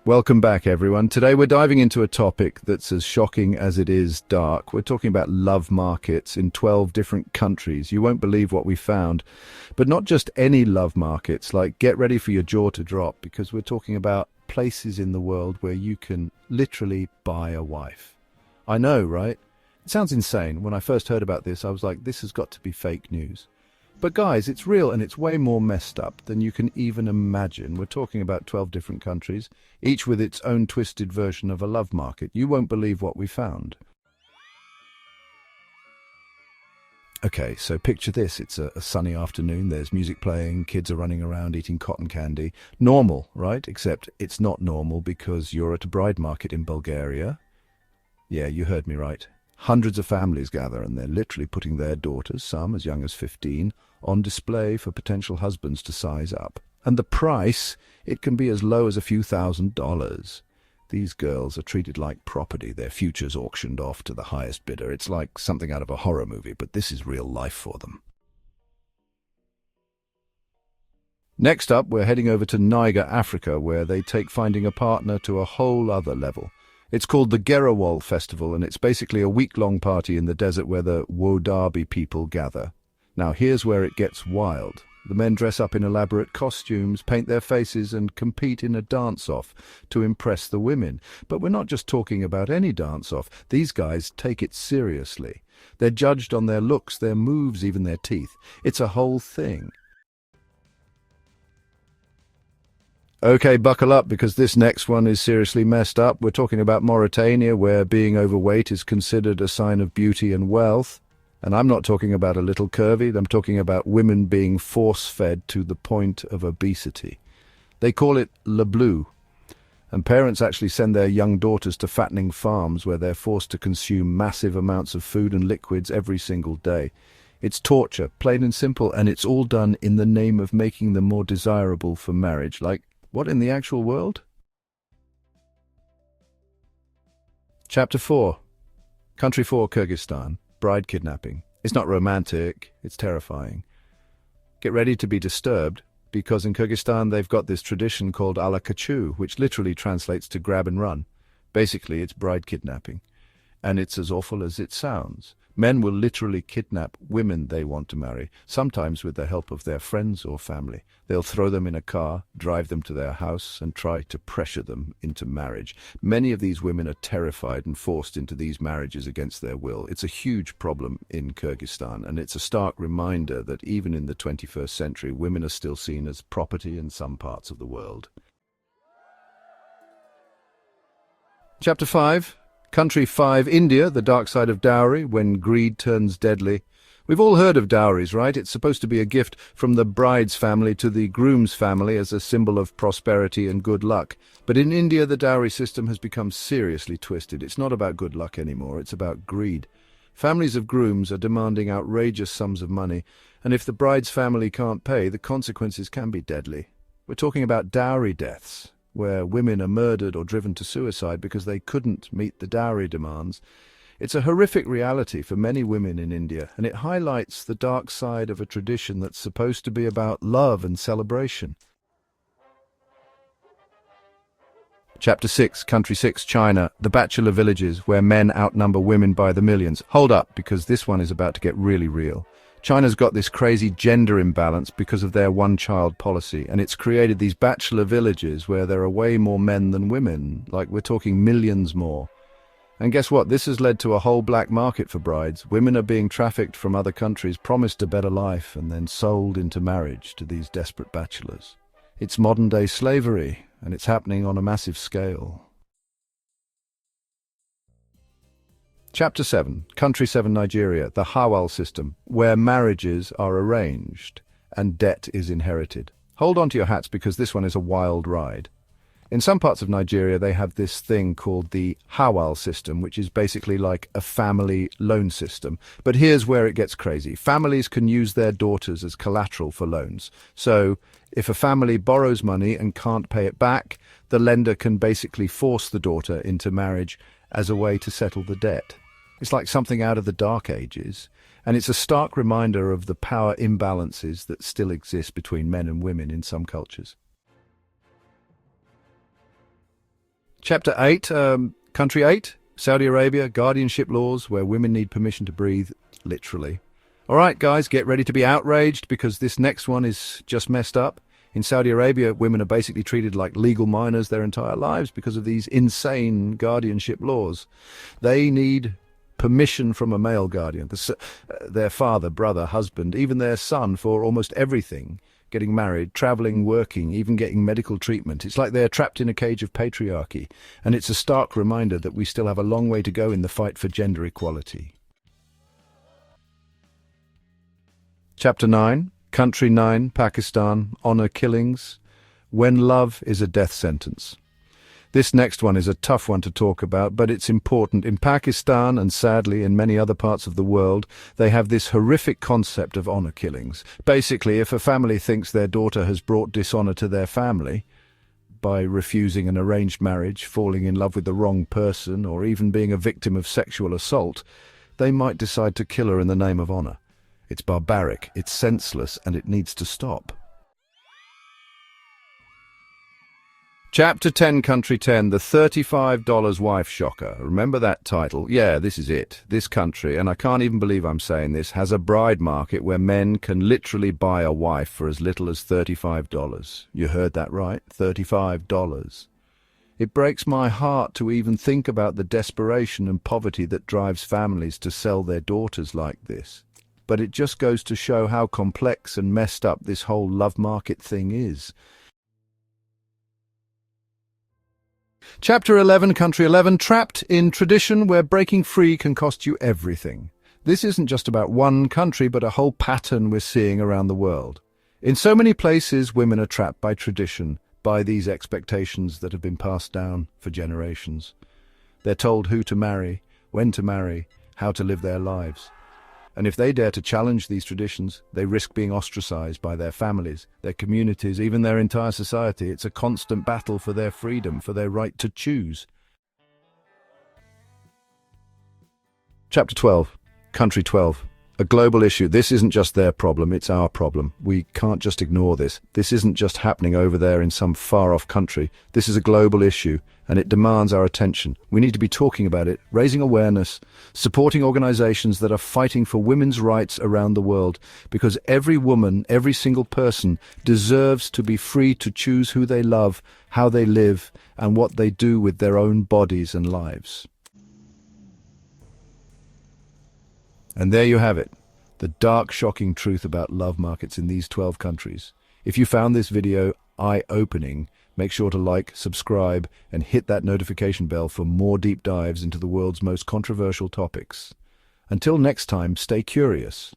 Welcome back, everyone. Today we're diving into a topic that's as shocking as it is dark. We're talking about love markets in 12 different countries. You won't believe what we found. But not just any love markets, like get ready for your jaw to drop, because we're talking about places in the world where you can literally buy a wife. I know, right? It sounds insane. When I first heard about this, I was like, this has got to be fake news. But guys, it's real and it's way more messed up than you can even imagine. We're talking about 12 different countries, each with its own twisted version of a love market. You won't believe what we found. Okay, so picture this. It's a sunny afternoon. There's music playing, kids are running around eating cotton candy. Normal, right? Except it's not normal because you're at a bride market in Bulgaria. Yeah, you heard me right. Hundreds of families gather and they're literally putting their daughters, some as young as 15, on display for potential husbands to size up. And the price, it can be as low as a few $1,000s. These girls are treated like property, their futures auctioned off to the highest bidder. It's like something out of a horror movie, but this is real life for them. Next up, we're heading over to Niger, Africa, where they take finding a partner to a whole other level. It's called the Gerawol Festival, and it's basically a week-long party in the desert where the Wodabi people gather. Now, here's where it gets wild. The men dress up in elaborate costumes, paint their faces, and compete in a dance-off to impress the women. But we're not just talking about any dance-off. These guys take it seriously. They're judged on their looks, their moves, even their teeth. It's a whole thing. Okay, buckle up, because this next one is seriously messed up. We're talking about Mauritania, where being overweight is considered a sign of beauty and wealth. And I'm not talking about a little curvy. I'm talking about women being force-fed to the point of obesity. They call it le bleu. And parents actually send their young daughters to fattening farms where they're forced to consume massive amounts of food and liquids every single day. It's torture, plain and simple, and it's all done in the name of making them more desirable for marriage. Like, what in the actual world? Chapter 4. Country 4, Kyrgyzstan. Bride kidnapping. It's not romantic, it's terrifying. Get ready to be disturbed, because in Kyrgyzstan they've got this tradition called ala kachu, which literally translates to grab and run. Basically, it's bride kidnapping. And it's as awful as it sounds. Men will literally kidnap women they want to marry, sometimes with the help of their friends or family. They'll throw them in a car, drive them to their house, and try to pressure them into marriage. Many of these women are terrified and forced into these marriages against their will. It's a huge problem in Kyrgyzstan, and it's a stark reminder that even in the 21st century, women are still seen as property in some parts of the world. Chapter 5. Country 5, India, the dark side of dowry, when greed turns deadly. We've all heard of dowries, right? It's supposed to be a gift from the bride's family to the groom's family as a symbol of prosperity and good luck. But in India, the dowry system has become seriously twisted. It's not about good luck anymore, it's about greed. Families of grooms are demanding outrageous sums of money, and if the bride's family can't pay, the consequences can be deadly. We're talking about dowry deaths, where women are murdered or driven to suicide because they couldn't meet the dowry demands. It's a horrific reality for many women in India, and it highlights the dark side of a tradition that's supposed to be about love and celebration. Chapter 6, Country 6, China, the bachelor villages where men outnumber women by the millions. Hold up, because this one is about to get really real. China's got this crazy gender imbalance because of their one-child policy, and it's created these bachelor villages where there are way more men than women, like we're talking millions more. And guess what? This has led to a whole black market for brides. Women are being trafficked from other countries, promised a better life, and then sold into marriage to these desperate bachelors. It's modern-day slavery, and it's happening on a massive scale. Chapter 7, Country 7, Nigeria, the Hawal system, where marriages are arranged and debt is inherited. Hold on to your hats, because this one is a wild ride. In some parts of Nigeria, they have this thing called the Hawal system, which is basically like a family loan system. But here's where it gets crazy. Families can use their daughters as collateral for loans. So if a family borrows money and can't pay it back, the lender can basically force the daughter into marriage as a way to settle the debt. It's like something out of the Dark Ages, and it's a stark reminder of the power imbalances that still exist between men and women in some cultures. Chapter 8, Country 8, Saudi Arabia, guardianship laws where women need permission to breathe, literally. All right, guys, get ready to be outraged because this next one is just messed up. In Saudi Arabia, women are basically treated like legal minors their entire lives because of these insane guardianship laws. They need permission from a male guardian, their father, brother, husband, even their son for almost everything. Getting married, traveling, working, even getting medical treatment. It's like they're trapped in a cage of patriarchy, and it's a stark reminder that we still have a long way to go in the fight for gender equality. Chapter 9, Country 9, Pakistan, Honor Killings, When Love is a Death Sentence. This next one is a tough one to talk about, but it's important. In Pakistan, and sadly in many other parts of the world, they have this horrific concept of honor killings. Basically, if a family thinks their daughter has brought dishonor to their family by refusing an arranged marriage, falling in love with the wrong person, or even being a victim of sexual assault, they might decide to kill her in the name of honor. It's barbaric, it's senseless, and it needs to stop. Chapter 10, Country 10, the $35 Wife Shocker. Remember that title? Yeah, this is it. This country, and I can't even believe I'm saying this, has a bride market where men can literally buy a wife for as little as $35. You heard that right? $35. It breaks my heart to even think about the desperation and poverty that drives families to sell their daughters like this. But it just goes to show how complex and messed up this whole love market thing is. Chapter 11, Country 11, trapped in tradition where breaking free can cost you everything. This isn't just about one country, but a whole pattern we're seeing around the world. In so many places, women are trapped by tradition, by these expectations that have been passed down for generations. They're told who to marry, when to marry, how to live their lives. And if they dare to challenge these traditions, they risk being ostracized by their families, their communities, even their entire society. It's a constant battle for their freedom, for their right to choose. Chapter 12, Country 12. A global issue. This isn't just their problem, it's our problem. We can't just ignore this. This isn't just happening over there in some far-off country. This is a global issue, and it demands our attention. We need to be talking about it, raising awareness, supporting organizations that are fighting for women's rights around the world, because every woman, every single person deserves to be free to choose who they love, how they live, and what they do with their own bodies and lives. And there you have it, the dark, shocking truth about love markets in these 12 countries. If you found this video eye-opening, make sure to like, subscribe, and hit that notification bell for more deep dives into the world's most controversial topics. Until next time, stay curious.